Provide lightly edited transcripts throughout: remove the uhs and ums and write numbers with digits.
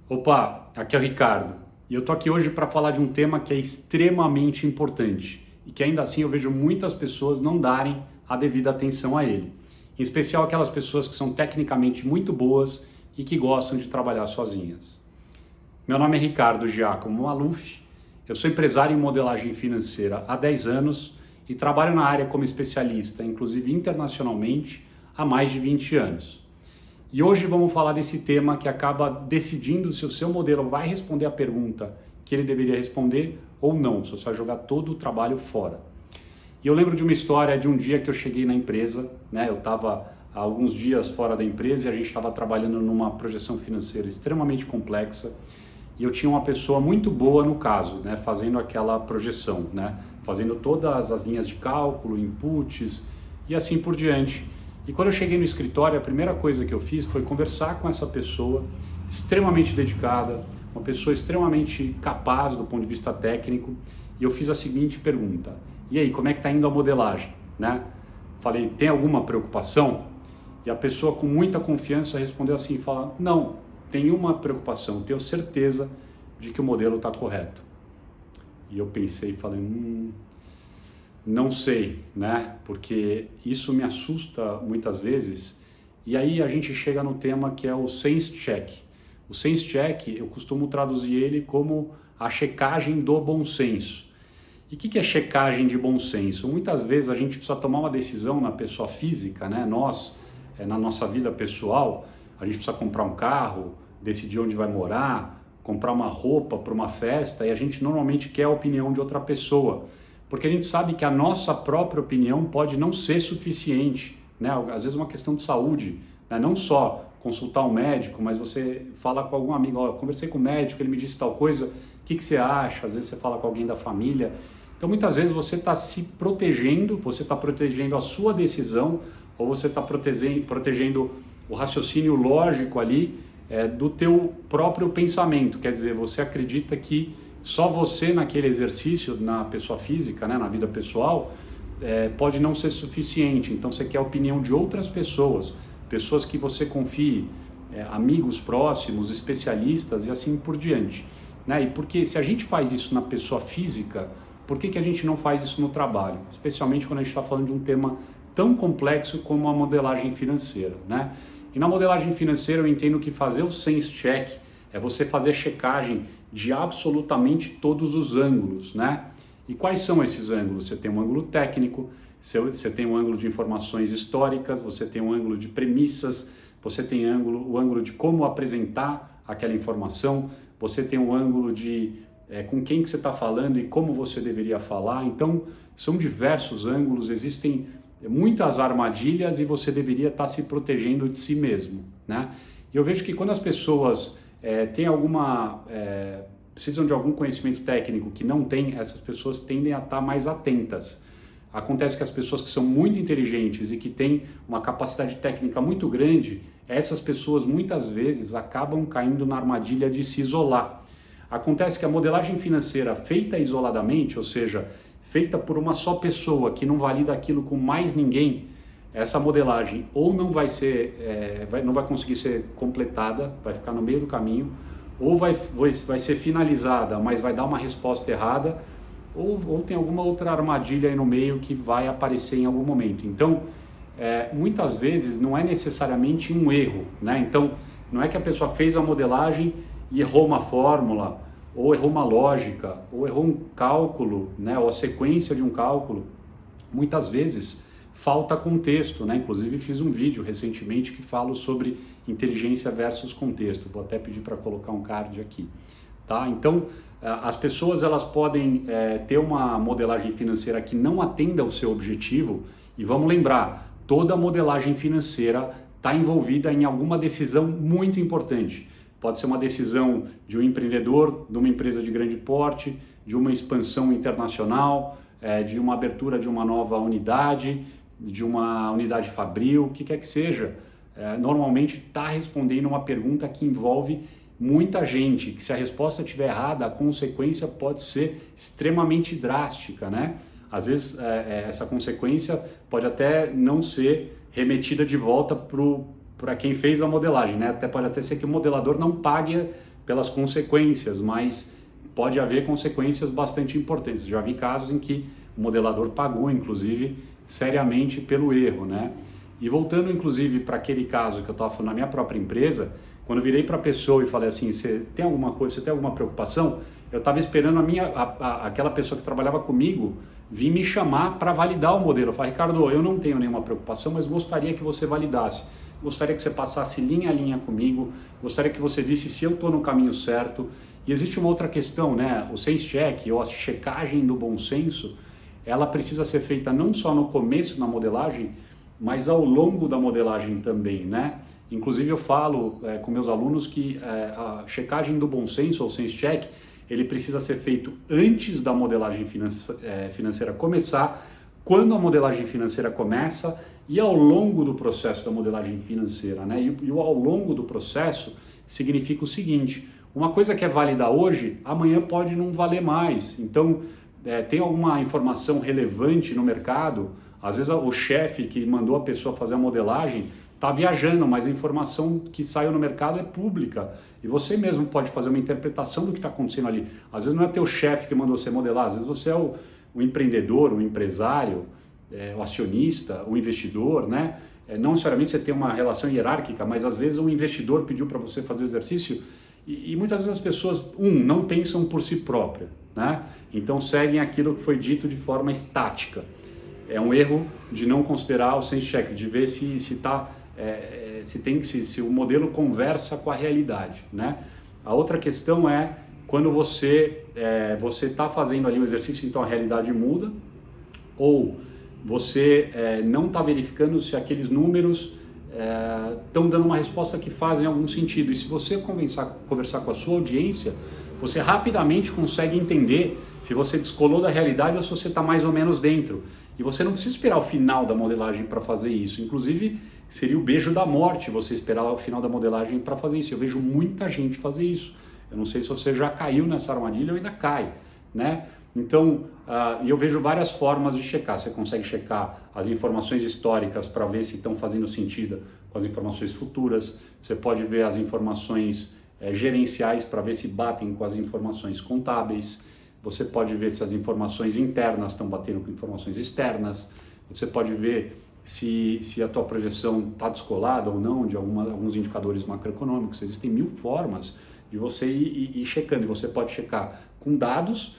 Opa, aqui é o Ricardo e eu tô aqui hoje para falar de um tema que é extremamente importante e que ainda assim eu vejo muitas pessoas não darem a devida atenção a ele. Em especial aquelas pessoas que são tecnicamente muito boas e que gostam de trabalhar sozinhas. Meu nome é Ricardo Giacomo Maluf, eu sou empresário em modelagem financeira há 10 anos e trabalho na área como especialista, inclusive internacionalmente, há mais de 20 anos. E hoje vamos falar desse tema que acaba decidindo se o seu modelo vai responder a pergunta que ele deveria responder ou não, se você vai jogar todo o trabalho fora. E eu lembro de uma história de um dia que eu cheguei na empresa, né? Eu estava há alguns dias fora da empresa e a gente estava trabalhando numa projeção financeira extremamente complexa e eu tinha uma pessoa muito boa no caso, né? Fazendo aquela projeção, né? Fazendo todas as linhas de cálculo, inputs e assim por diante. E quando eu cheguei no escritório, a primeira coisa que eu fiz foi conversar com essa pessoa extremamente dedicada, uma pessoa extremamente capaz do ponto de vista técnico, e eu fiz a seguinte pergunta: e aí, como é que está indo a modelagem, né? Falei, tem alguma preocupação? E a pessoa com muita confiança respondeu assim, fala, não, nenhuma preocupação, tenho certeza de que o modelo está correto. E eu pensei e falei, não sei, né? Porque isso me assusta muitas vezes. E aí a gente chega no tema que é o sense check. O sense check, eu costumo traduzir ele como a checagem do bom senso. E o que é checagem de bom senso? Muitas vezes a gente precisa tomar uma decisão na pessoa física, né? Nós, na nossa vida pessoal, a gente precisa comprar um carro, decidir onde vai morar, comprar uma roupa para uma festa, e a gente normalmente quer a opinião de outra pessoa. Porque a gente sabe que a nossa própria opinião pode não ser suficiente, né? Às vezes é uma questão de saúde, né? Não só consultar um médico, mas você fala com algum amigo, eu conversei com o médico, ele me disse tal coisa, o que você acha? Às vezes você fala com alguém da família. Então muitas vezes você está se protegendo, você está protegendo a sua decisão, ou você está protegendo o raciocínio lógico ali do teu próprio pensamento. Quer dizer, você acredita que só você naquele exercício, na pessoa física, né, na vida pessoal, pode não ser suficiente. Então você quer a opinião de outras pessoas, pessoas que você confie, amigos próximos, especialistas e assim por diante. Né? E porque se a gente faz isso na pessoa física, por que a gente não faz isso no trabalho? Especialmente quando a gente está falando de um tema tão complexo como a modelagem financeira. Né? E na modelagem financeira eu entendo que fazer o sense check é você fazer a checagem de absolutamente todos os ângulos, né? E quais são esses ângulos? Você tem um ângulo técnico, você tem um ângulo de informações históricas, você tem um ângulo de premissas, você tem o ângulo de como apresentar aquela informação, você tem um ângulo de com quem que você está falando e como você deveria falar. Então, são diversos ângulos, existem muitas armadilhas e você deveria estar se protegendo de si mesmo, né? E eu vejo que quando as pessoas têm precisam de algum conhecimento técnico que não tem, essas pessoas tendem a estar mais atentas. Acontece que as pessoas que são muito inteligentes e que têm uma capacidade técnica muito grande, essas pessoas muitas vezes acabam caindo na armadilha de se isolar. Acontece que a modelagem financeira feita isoladamente, ou seja, feita por uma só pessoa que não valida aquilo com mais ninguém, essa modelagem ou não vai ser, não vai conseguir ser completada, vai ficar no meio do caminho, ou vai ser finalizada, mas vai dar uma resposta errada, ou tem alguma outra armadilha aí no meio que vai aparecer em algum momento. Então, muitas vezes não é necessariamente um erro, né? Então, não é que a pessoa fez a modelagem e errou uma fórmula, ou errou uma lógica, ou errou um cálculo, né? Ou a sequência de um cálculo. Muitas vezes falta contexto, né? Inclusive fiz um vídeo recentemente que falo sobre inteligência versus contexto. Vou até pedir para colocar um card aqui, tá? Então, as pessoas elas podem ter uma modelagem financeira que não atenda ao seu objetivo, e vamos lembrar, toda modelagem financeira está envolvida em alguma decisão muito importante. Pode ser uma decisão de um empreendedor, de uma empresa de grande porte, de uma expansão internacional, de uma abertura de uma nova unidade, de uma unidade fabril, o que quer que seja. Normalmente está respondendo uma pergunta que envolve muita gente, que se a resposta estiver errada, a consequência pode ser extremamente drástica, né? Às vezes essa consequência pode até não ser remetida de volta para quem fez a modelagem, né? Pode até ser que o modelador não pague pelas consequências, mas pode haver consequências bastante importantes. Já vi casos em que o modelador pagou, inclusive, seriamente pelo erro, né? E voltando, inclusive, para aquele caso que eu estava falando na minha própria empresa, quando eu virei para a pessoa e falei assim, você tem alguma coisa, você tem alguma preocupação? Eu estava esperando aquela pessoa que trabalhava comigo vir me chamar para validar o modelo. Eu falei, Ricardo, eu não tenho nenhuma preocupação, mas gostaria que você validasse. Gostaria que você passasse linha a linha comigo, gostaria que você visse se eu estou no caminho certo. E existe uma outra questão, né? O sense check, ou a checagem do bom senso, ela precisa ser feita não só no começo da modelagem, mas ao longo da modelagem também, né? Inclusive eu falo com meus alunos que a checagem do bom senso, ou sense check, ele precisa ser feito antes da modelagem financeira começar, quando a modelagem financeira começa e ao longo do processo da modelagem financeira, né? E o ao longo do processo significa o seguinte, uma coisa que é válida hoje, amanhã pode não valer mais. Então, tem alguma informação relevante no mercado, às vezes o chefe que mandou a pessoa fazer a modelagem está viajando, mas a informação que saiu no mercado é pública e você mesmo pode fazer uma interpretação do que está acontecendo ali. Às vezes não é teu chefe que mandou você modelar, às vezes você é o empreendedor, o empresário, o acionista, o investidor, né? Não necessariamente você tem uma relação hierárquica, mas às vezes um investidor pediu para você fazer o exercício e muitas vezes as pessoas, não pensam por si própria, né? Então seguem aquilo que foi dito de forma estática. É um erro de não considerar o sense check, de ver se o modelo conversa com a realidade, né? A outra questão é quando você está fazendo ali um exercício, então a realidade muda, ou você não está verificando se aqueles números estão dando uma resposta que fazem algum sentido. E se você conversar com a sua audiência, você rapidamente consegue entender se você descolou da realidade ou se você está mais ou menos dentro. E você não precisa esperar o final da modelagem para fazer isso. Inclusive, seria o beijo da morte você esperar o final da modelagem para fazer isso. Eu vejo muita gente fazer isso. Eu não sei se você já caiu nessa armadilha ou ainda cai, né? Então, eu vejo várias formas de checar. Você consegue checar as informações históricas para ver se estão fazendo sentido com as informações futuras. Você pode ver as informações gerenciais para ver se batem com as informações contábeis. Você pode ver se as informações internas estão batendo com informações externas. Você pode ver se a tua projeção está descolada ou não de alguns indicadores macroeconômicos. Existem 1000 formas de você ir checando. E você pode checar com dados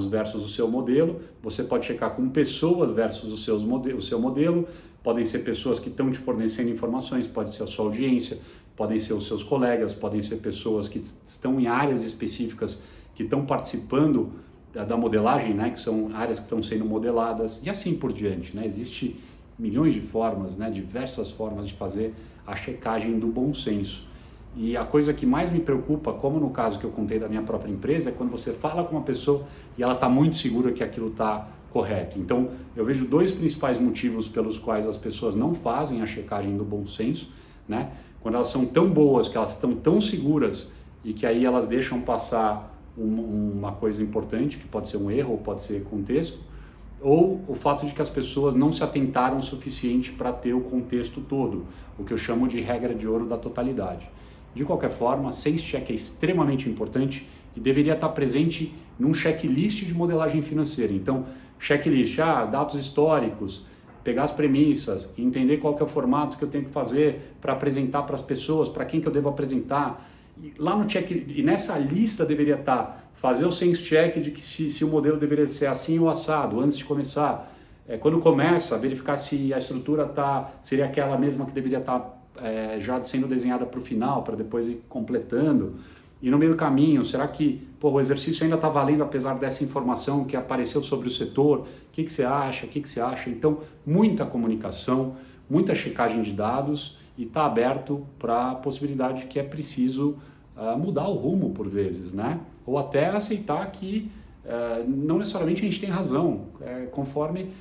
versus o seu modelo. Você pode checar com pessoas versus o seu modelo. Podem ser pessoas que estão te fornecendo informações, pode ser a sua audiência, podem ser os seus colegas, podem ser pessoas que estão em áreas específicas que estão participando da modelagem, né, que são áreas que estão sendo modeladas e assim por diante, né? Existe milhões de formas, né, diversas formas de fazer a checagem do bom senso. E a coisa que mais me preocupa, como no caso que eu contei da minha própria empresa, é quando você fala com uma pessoa e ela está muito segura que aquilo está correto. Então, eu vejo 2 principais motivos pelos quais as pessoas não fazem a checagem do bom senso, né? Quando elas são tão boas, que elas estão tão seguras e que aí elas deixam passar uma coisa importante, que pode ser um erro ou pode ser contexto, ou o fato de que as pessoas não se atentaram o suficiente para ter o contexto todo, o que eu chamo de regra de ouro da totalidade. De qualquer forma, sense check é extremamente importante e deveria estar presente num checklist de modelagem financeira. Então, checklist, dados históricos, pegar as premissas, entender qual que é o formato que eu tenho que fazer para apresentar para as pessoas, para quem que eu devo apresentar. E lá no check, e nessa lista deveria estar, fazer o sense check de que se o modelo deveria ser assim ou assado, antes de começar. Quando começa, verificar se a estrutura seria aquela mesma que deveria estar já sendo desenhada para o final, para depois ir completando. E no meio do caminho, será que o exercício ainda está valendo apesar dessa informação que apareceu sobre o setor? O que você acha? O que você acha? Então, muita comunicação, muita checagem de dados e está aberto para a possibilidade que é preciso mudar o rumo por vezes, né? Ou até aceitar que não necessariamente a gente tem razão, conforme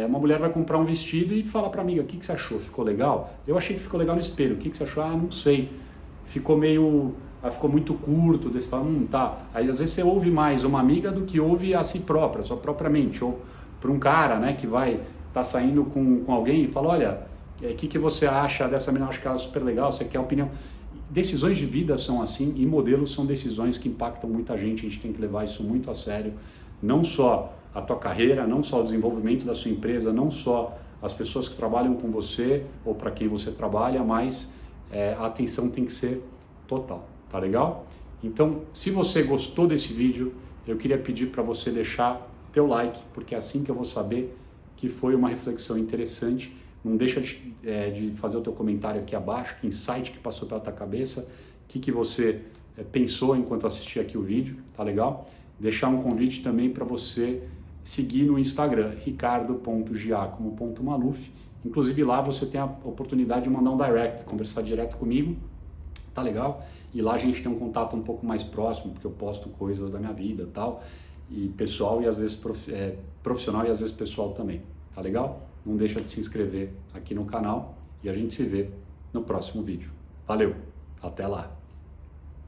uma mulher vai comprar um vestido e fala para a amiga, o que você achou? Ficou legal? Eu achei que ficou legal no espelho, o que você achou? Não sei, ficou muito curto, desse tal, tá. Aí às vezes você ouve mais uma amiga do que ouve a si própria, a sua própria mente, ou para um cara, né, que vai estar saindo com alguém e fala, olha, o que você acha dessa menina? Eu acho que ela é super legal, você quer opinião? decisões de vida são assim e modelos são decisões que impactam muita gente, a gente tem que levar isso muito a sério, não só a tua carreira, não só o desenvolvimento da sua empresa, não só as pessoas que trabalham com você ou para quem você trabalha, mas a atenção tem que ser total, tá legal? Então, se você gostou desse vídeo, eu queria pedir para você deixar teu like, porque é assim que eu vou saber que foi uma reflexão interessante. Não deixa de fazer o teu comentário aqui abaixo, que insight que passou pela tua cabeça, o que você pensou enquanto assistia aqui o vídeo, tá legal? Deixar um convite também para você seguir no Instagram, ricardo.giacomo.maluf. Inclusive lá você tem a oportunidade de mandar um direct, conversar direto comigo, tá legal? E lá a gente tem um contato um pouco mais próximo, porque eu posto coisas da minha vida tal, e pessoal e às vezes profissional e às vezes pessoal também, tá legal? Não deixa de se inscrever aqui no canal e a gente se vê no próximo vídeo. Valeu, até lá!